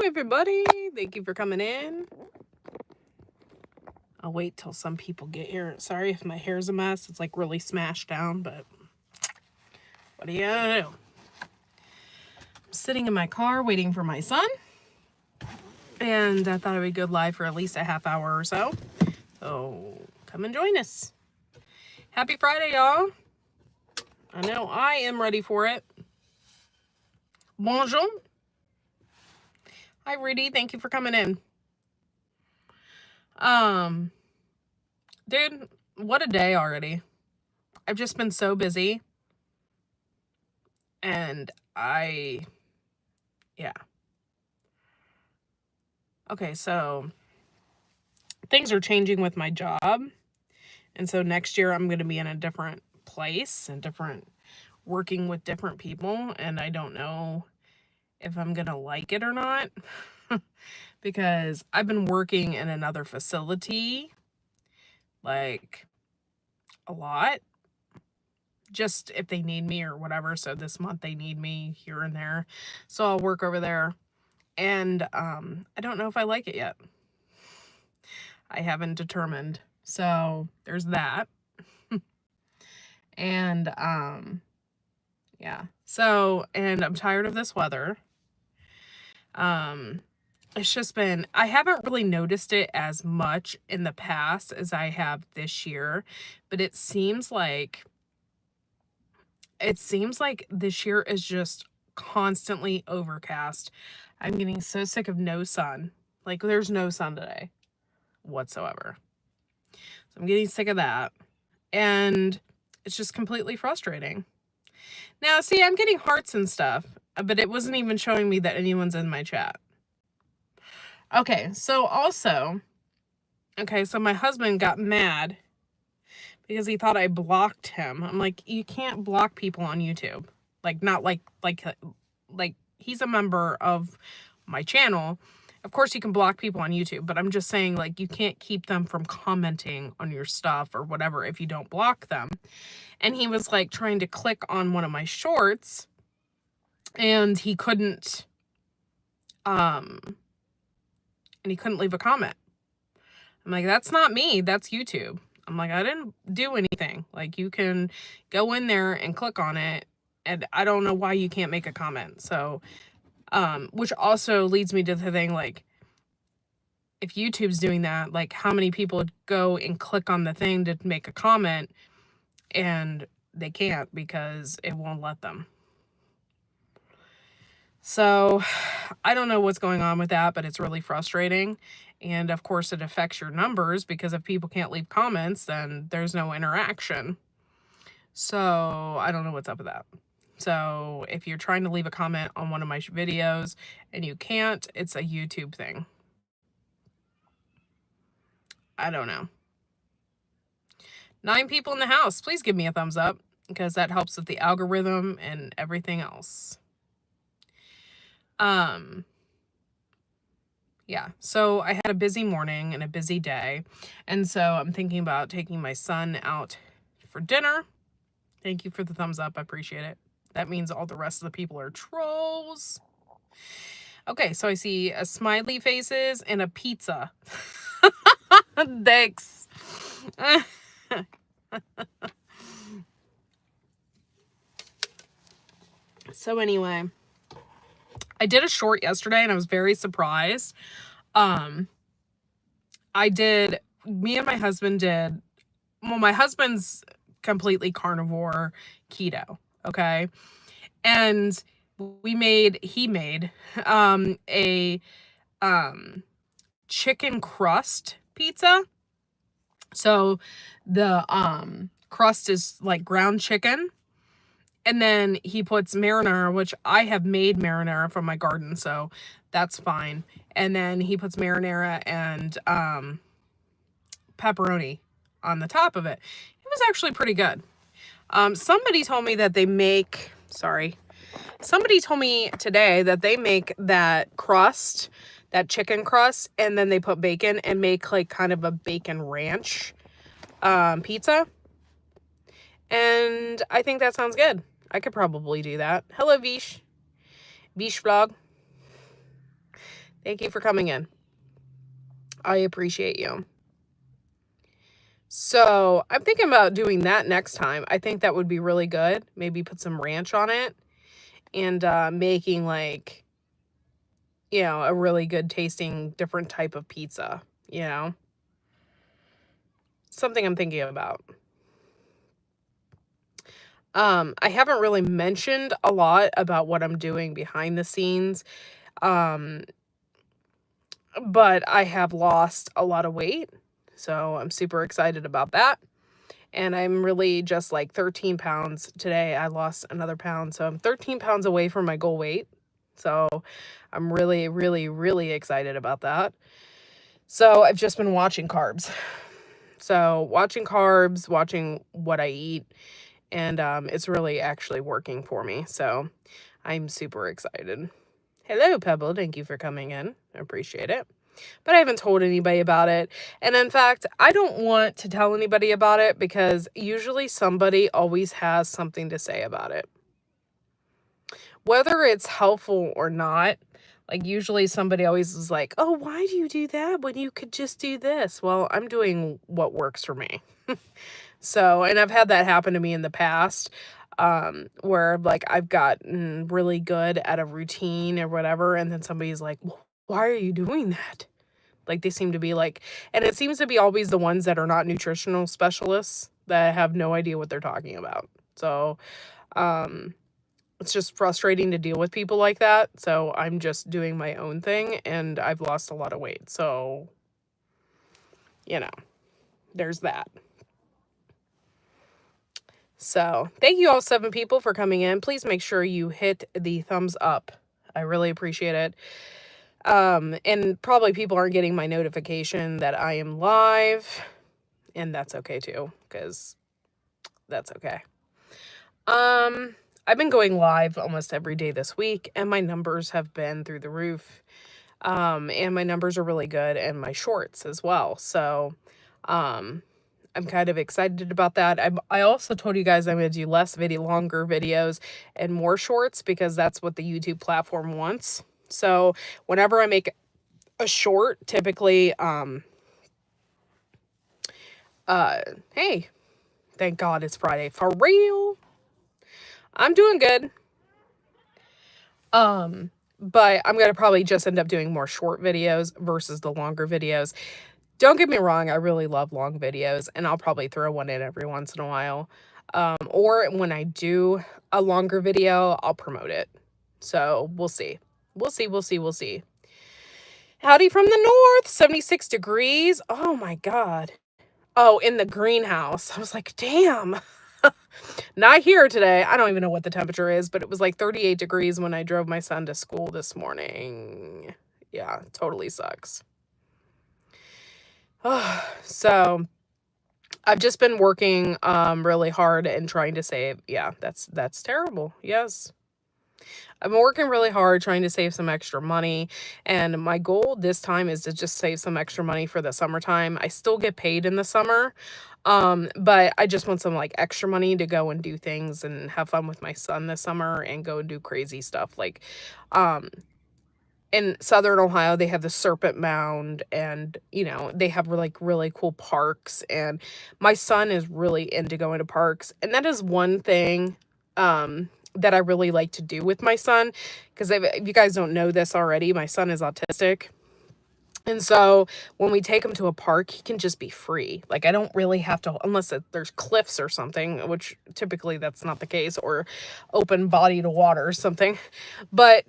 everybody. Thank you for coming in. I'll wait till some people get here. Sorry if my hair's a mess. It's like really smashed down, but what do you do? I'm sitting in my car waiting for my son. And I thought I would go live for at least a half hour or so. So come and join us. Happy Friday, y'all. I know I am ready for it. Bonjour. Hi, Rudy. Thank you for coming in. Dude, what a day already. I've just been so busy. And yeah. Okay, so things are changing with my job. And so next year I'm going to be in a different place and working with different people. And I don't know if I'm going to like it or not. Because I've been working in another facility like a lot. Just if they need me or whatever. So this month they need me here and there. So I'll work over there. And I don't know if I like it yet. I haven't determined. So there's that. And yeah. So, and I'm tired of this weather. It's just been, I haven't really noticed it as much in the past as I have this year, but it seems like this year is just constantly overcast. I'm getting so sick of no sun. Like there's no sun today whatsoever. So I'm getting sick of that. And it's just completely frustrating. Now, see, I'm getting hearts and stuff, but it wasn't even showing me that anyone's in my chat. Okay, so my husband got mad because he thought I blocked him. I'm like, you can't block people on YouTube. Like, not like he's a member of my channel. Of course you can block people on YouTube, but I'm just saying, like, you can't keep them from commenting on your stuff or whatever if you don't block them. And he was like trying to click on one of my shorts and he couldn't leave a comment. I'm like, that's not me, that's YouTube. I'm like, I didn't do anything. Like, you can go in there and click on it, and I don't know why you can't make a comment. So, which also leads me to the thing, like, if YouTube's doing that, like, how many people go and click on the thing to make a comment, and they can't because it won't let them. So, I don't know what's going on with that, but it's really frustrating. And of course, it affects your numbers because if people can't leave comments, then there's no interaction. So, I don't know what's up with that. So, if you're trying to leave a comment on one of my videos and you can't, it's a YouTube thing. I don't know. 9 people in the house. Please give me a thumbs up because that helps with the algorithm and everything else. Yeah, so I had a busy morning and a busy day. And so I'm thinking about taking my son out for dinner. Thank you for the thumbs up. I appreciate it. That means all the rest of the people are trolls. Okay, so I see a smiley faces and a pizza. Thanks. So anyway, I did a short yesterday and I was very surprised. Me and my husband did, well, my husband's completely carnivore keto, okay? And he made a chicken crust pizza. So the crust is like ground chicken. And then he puts marinara, which I have made marinara from my garden, so that's fine. And then he puts marinara and pepperoni on the top of it. It was actually pretty good. Somebody told me that they make, somebody told me today that they make that crust, that chicken crust, and then they put bacon and make like kind of a bacon ranch pizza. And I think that sounds good. I could probably do that. Hello, Vish. Vish vlog. Thank you for coming in. I appreciate you. So I'm thinking about doing that next time. I think that would be really good. Maybe put some ranch on it and making like, a really good tasting different type of pizza, something I'm thinking about. I haven't really mentioned a lot about what I'm doing behind the scenes. Um, but I have lost a lot of weight. So I'm super excited about that. And I'm really just like 13 pounds today. I lost another pound. So I'm 13 pounds away from my goal weight. So I'm really, really, really excited about that. So I've just been watching carbs. So watching carbs, watching what I eat, and it's really actually working for me. So I'm super excited. Hello, Pebble. Thank you for coming in. I appreciate it. But I haven't told anybody about it. And in fact, I don't want to tell anybody about it because usually somebody always has something to say about it. Whether it's helpful or not, like usually somebody always is like, oh, why do you do that when you could just do this? Well, I'm doing what works for me. So, and I've had that happen to me in the past, where like I've gotten really good at a routine or whatever, and then somebody's like, well, why are you doing that? Like they seem to be like, and it seems to be always the ones that are not nutritional specialists that have no idea what they're talking about. So, it's just frustrating to deal with people like that. So I'm just doing my own thing and I've lost a lot of weight. So, there's that. So thank you all 7 people for coming in. Please make sure you hit the thumbs up. I really appreciate it. And probably people aren't getting my notification that I am live, and that's okay too, because that's okay. I've been going live almost every day this week, and my numbers have been through the roof. And my numbers are really good, and my shorts as well. So, I'm kind of excited about that. I also told you guys I'm going to do longer videos and more shorts because that's what the YouTube platform wants. So whenever I make a short, typically, hey, thank God it's Friday. For real. I'm doing good. But I'm going to probably just end up doing more short videos versus the longer videos. Don't get me wrong, I really love long videos, and I'll probably throw one in every once in a while. Or when I do a longer video, I'll promote it. So we'll see. We'll see. Howdy from the north, 76 degrees. Oh my God. Oh, in the greenhouse. I was like, damn. Not here today. I don't even know what the temperature is, but it was like 38 degrees when I drove my son to school this morning. Yeah, totally sucks. So I've just been working really hard and trying to save. Yeah, that's terrible. Yes. I've been working really hard trying to save some extra money, and my goal this time is to just save some extra money for the summertime. I still get paid in the summer, but I just want some like extra money to go and do things and have fun with my son this summer and go and do crazy stuff like in Southern Ohio, they have the Serpent Mound, and they have like really cool parks, and my son is really into going to parks, and that is one thing that I really like to do with my son, because if you guys don't know this already, my son is autistic. And so when we take him to a park, he can just be free. Like I don't really have to, unless there's cliffs or something, which typically that's not the case, or open body to water or something. But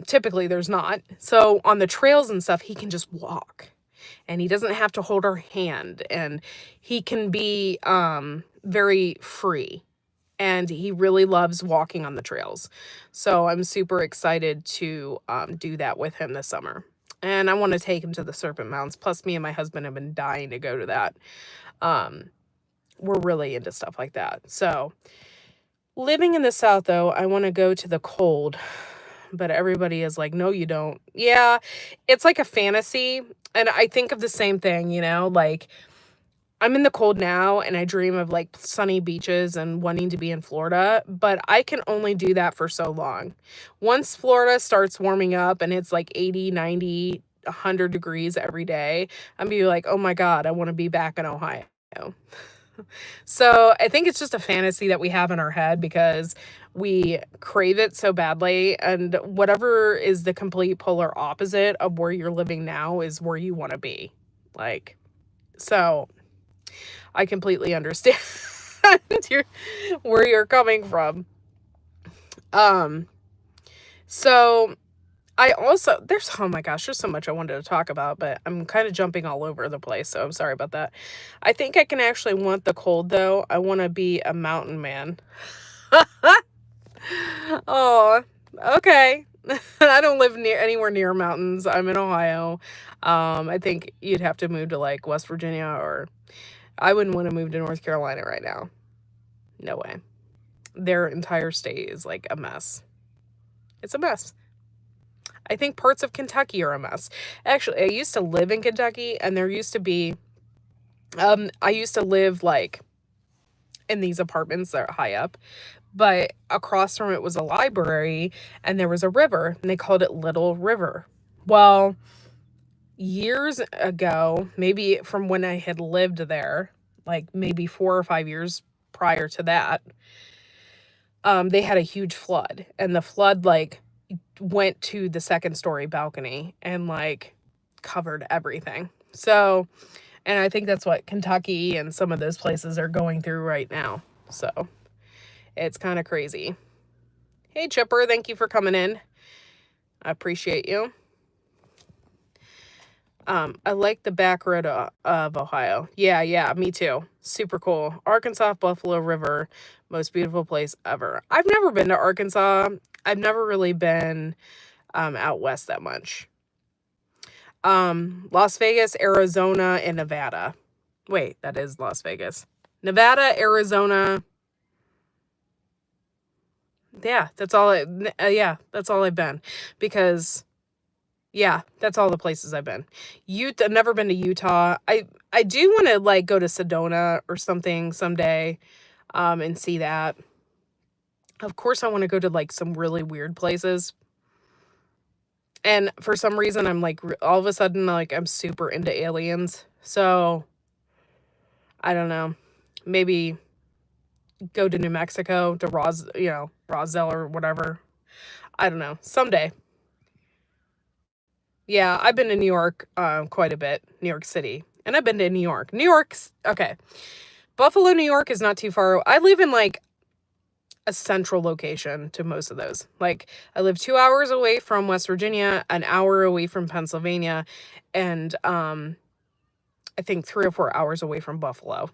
typically there's not. So on the trails and stuff, he can just walk. And he doesn't have to hold our hand. And he can be very free. And he really loves walking on the trails. So I'm super excited to do that with him this summer. And I want to take him to the Serpent Mounds. Plus, me and my husband have been dying to go to that. We're really into stuff like that. So, living in the South, though, I want to go to the cold. But everybody is like, no, you don't. Yeah, it's like a fantasy. And I think of the same thing, like I'm in the cold now and I dream of like sunny beaches and wanting to be in Florida, but I can only do that for so long. Once Florida starts warming up and it's like 80, 90, 100 degrees every day, I'm gonna be like, oh my God, I want to be back in Ohio. So I think it's just a fantasy that we have in our head because we crave it so badly. And whatever is the complete polar opposite of where you're living now is where you want to be. Like, so I completely understand your, where you're coming from. Um, so I also, oh my gosh, there's so much I wanted to talk about, but I'm kind of jumping all over the place, so I'm sorry about that. I think I can actually want the cold though. I want to be a mountain man. Oh, okay. I don't live anywhere near mountains. I'm in Ohio. I think you'd have to move to like West Virginia, or I wouldn't want to move to North Carolina right now. No way. Their entire state is like a mess. It's a mess. I think parts of Kentucky are a mess. Actually, I used to live in Kentucky, and there used to be, I used to live like in these apartments that are high up, but across from it was a library and there was a river, and they called it Little River. Well, years ago, maybe from when I had lived there, like maybe 4 or 5 years prior to that, they had a huge flood, and the flood like went to the second story balcony and like covered everything. So, and I think that's what Kentucky and some of those places are going through right now. So it's kind of crazy. Hey, Chipper, thank you for coming in. I appreciate you. I like the back road of Ohio. Yeah, me too. Super cool. Arkansas, Buffalo River, most beautiful place ever. I've never been to Arkansas. I've never really been out west that much. Las Vegas, Arizona, and Nevada. Wait, that is Las Vegas. Nevada, Arizona. Yeah, that's all. Yeah, that's all I've been, because yeah, that's all the places I've been. Utah, I've never been to Utah. I do want to like go to Sedona or something someday, and see that. Of course, I want to go to like some really weird places. And for some reason, I'm like all of a sudden like I'm super into aliens. So I don't know. Maybe go to New Mexico to Roswell or whatever. I don't know. Someday. Yeah, I've been to New York quite a bit, New York City. And I've been to New York. New York's okay. Buffalo, New York is not too far. I live in like a central location to most of those. Like I live 2 hours away from West Virginia, an hour away from Pennsylvania, and I think 3 or 4 hours away from Buffalo.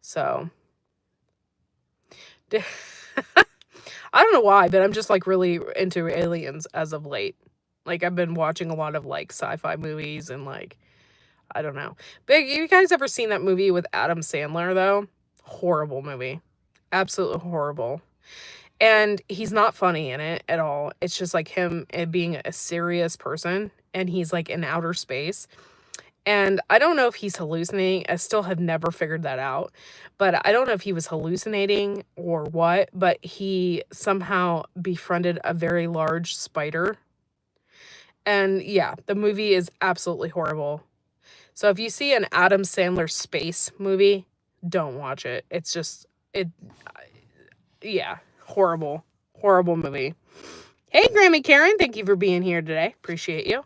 So I don't know why, but I'm just like really into aliens as of late. Like I've been watching a lot of like sci-fi movies and like I don't know. But you guys ever seen that movie with Adam Sandler though? Horrible movie. Absolutely horrible. And he's not funny in it at all. It's just like him being a serious person, and he's like in outer space. And I don't know if he's hallucinating. I still have never figured that out. But I don't know if he was hallucinating or what, but he somehow befriended a very large spider. And yeah, the movie is absolutely horrible. So if you see an Adam Sandler space movie, don't watch it. It's just, yeah, horrible. Horrible movie. Hey, Grammy Karen, thank you for being here today. Appreciate you.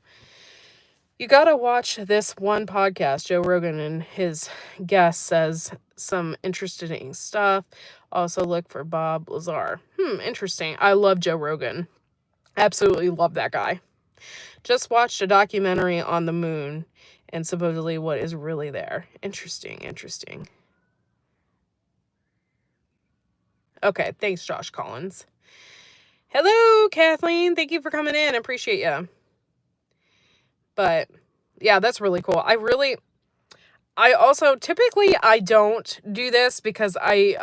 You gotta watch this one podcast. Joe Rogan and his guest says some interesting stuff. Also look for Bob Lazar. Interesting. I love Joe Rogan. Absolutely love that guy. Just watched a documentary on the moon and supposedly what is really there. Interesting. Okay, thanks, Josh Collins. Hello, Kathleen. Thank you for coming in. I appreciate you. But yeah, that's really cool. I also typically I don't do this because I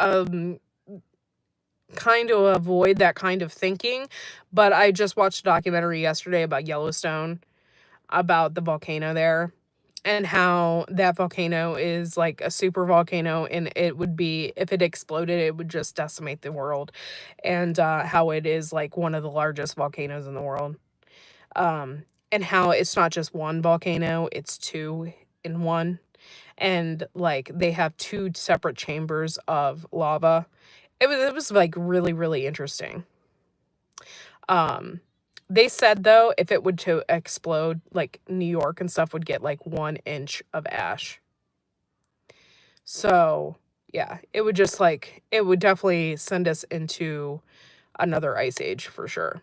kind of avoid that kind of thinking, but I just watched a documentary yesterday about Yellowstone, about the volcano there, and how that volcano is like a super volcano, and it would be, if it exploded, it would just decimate the world, and how it is like one of the largest volcanoes in the world. Um, and how it's not just one volcano, it's two in one. And like they have two separate chambers of lava. It was like really, really interesting. Um, they said though, if it would to explode, like New York and stuff would get like 1 inch of ash. So yeah, it would just like, it would definitely send us into another ice age for sure.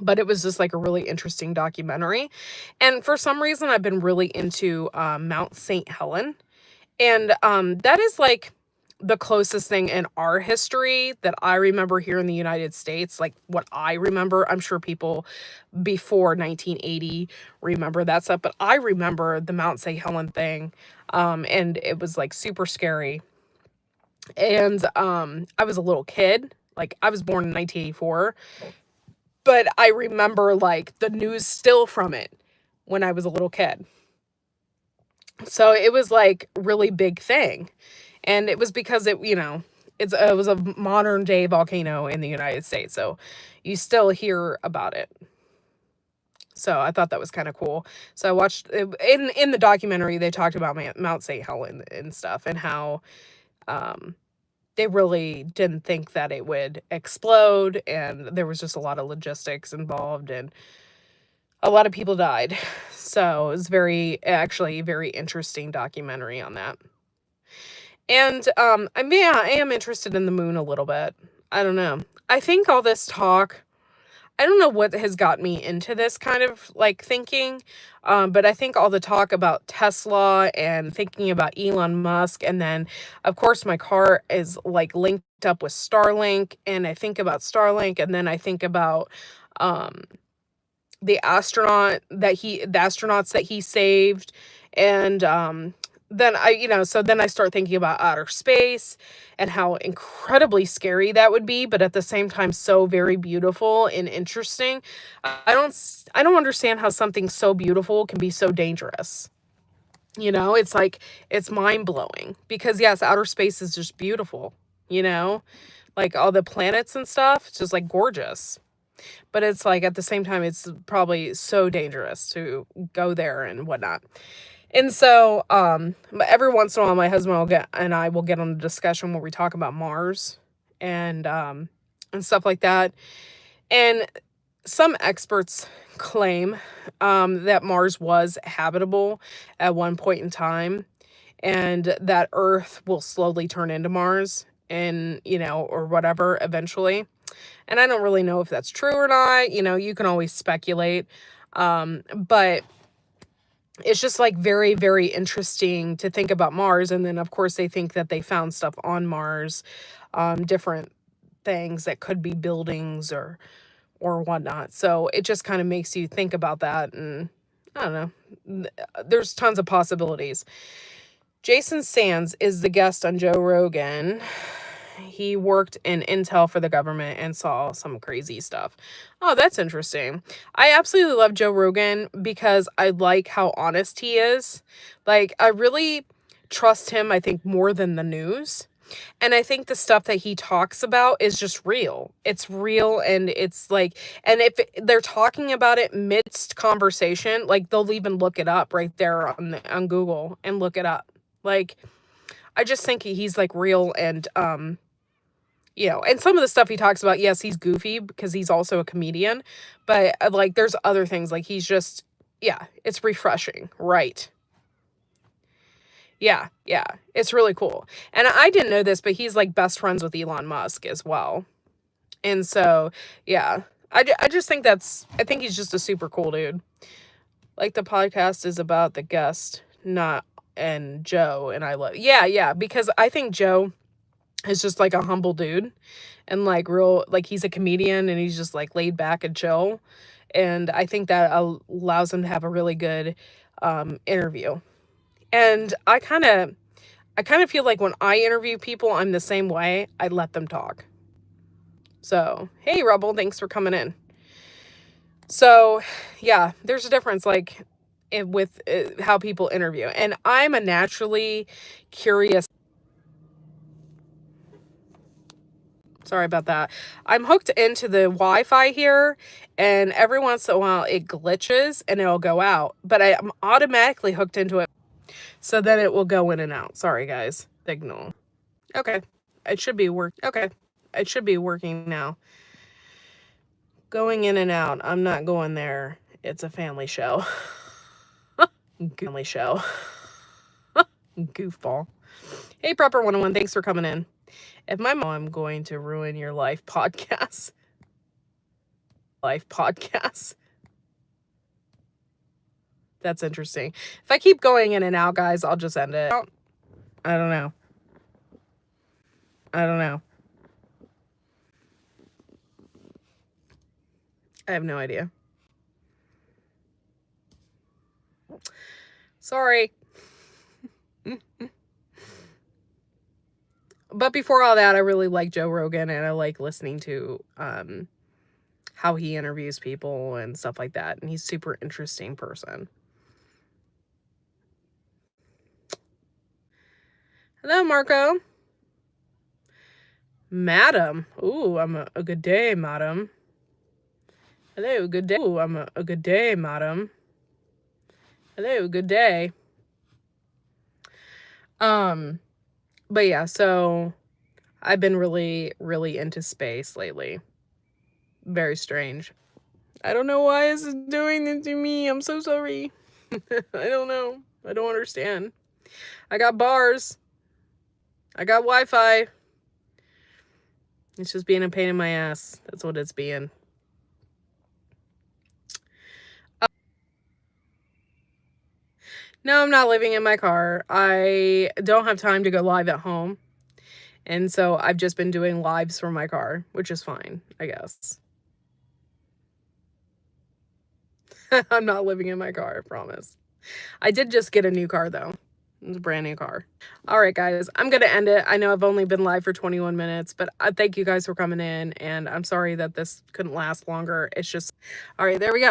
But it was just like a really interesting documentary. And for some reason, I've been really into Mount St. Helen. And that is like the closest thing in our history that I remember here in the United States, like what I remember. I'm sure people before 1980 remember that stuff, but I remember the Mount St. Helen thing. And it was like super scary. And I was a little kid. Like I was born in 1984, but I remember like the news still from it when I was a little kid. So it was like really big thing. And it was because it was a modern day volcano in the United States. So you still hear about it. So I thought that was kind of cool. So I watched in the documentary, they talked about Mount St. Helen and stuff, and how um they really didn't think that it would explode, and there was just a lot of logistics involved, and a lot of people died. So it was actually very interesting documentary on that. And I mean, yeah, I am interested in the moon a little bit. I don't know. I think all this talk, I don't know what has got me into this kind of like thinking, but I think all the talk about Tesla and thinking about Elon Musk, and then of course my car is like linked up with Starlink, and I think about Starlink, and then I think about um the astronauts that he saved. And then so then I start thinking about outer space and how incredibly scary that would be, but at the same time so very beautiful and interesting. I don't understand how something so beautiful can be so dangerous. It's like, it's mind-blowing, because yes, outer space is just beautiful, you know like all the planets and stuff, it's just like gorgeous. But it's like at the same time, it's probably so dangerous to go there and whatnot. And so, every once in a while, my husband and I will get on a discussion where we talk about Mars and stuff like that. And some experts claim that Mars was habitable at one point in time, and that Earth will slowly turn into Mars, and or whatever eventually. And I don't really know if that's true or not. You can always speculate. But it's just like very, very interesting to think about Mars. And then, of course, they think that they found stuff on Mars, different things that could be buildings or whatnot. So it just kind of makes you think about that. And I don't know. There's tons of possibilities. Jason Sands is the guest on Joe Rogan. He worked in Intel for the government and saw some crazy stuff. Oh, that's interesting. I absolutely love Joe Rogan because I like how honest he is. Like, I really trust him, I think, more than the news. And I think the stuff that he talks about is just real. It's real, and it's like, and if they're talking about it midst conversation, like they'll even look it up right there on Google and look it up. Like, I just think he's like real. And and some of the stuff he talks about, yes, he's goofy because he's also a comedian, but like there's other things, like he's just, yeah, it's refreshing, right? Yeah, it's really cool. And I didn't know this, but he's like best friends with Elon Musk as well. And so, yeah, I just think I think he's just a super cool dude. Like, the podcast is about the guest, not and Joe, and I love, yeah, because I think Joe is just like a humble dude, and like real, like he's a comedian, and he's just like laid back and chill. And I think that allows him to have a really good interview. And I kind of feel like when I interview people, I'm the same way. I let them talk. So, hey, Rebel, thanks for coming in. So, yeah, there's a difference. Like, with how people interview. And I'm a naturally curious. Sorry about that. I'm hooked into the Wi-Fi here, and every once in a while it glitches and it'll go out, but I'm automatically hooked into it, so then it will go in and out. Sorry, guys. Signal. Okay. It should be work. Okay. It should be working now. Going in and out. I'm not going there. It's a family show. Family show. Goofball. Hey, Prepper 101, thanks for coming in. If my mom, I'm going to ruin your life podcast. That's interesting. If I keep going in and out, guys, I'll just end it. I don't know. I have no idea. Sorry. But before all that, I really like Joe Rogan, and I like listening to how he interviews people and stuff like that. And he's a super interesting person. Hello, Marco. Madam. Ooh, I'm a good day, madam. Hello, good day. Ooh, I'm a good day, madam. Hello, good day. But yeah, so I've been really, really into space lately. Very strange. I don't know why this is doing this to me. I'm so sorry. I don't know. I don't understand. I got bars. I got Wi-Fi. It's just being a pain in my ass. That's what it's being. No, I'm not living in my car. I don't have time to go live at home. And so I've just been doing lives from my car, which is fine, I guess. I'm not living in my car, I promise. I did just get a new car, though. It's a brand new car. All right, guys, I'm going to end it. I know I've only been live for 21 minutes, but I thank you guys for coming in. And I'm sorry that this couldn't last longer. It's just, all right, there we go.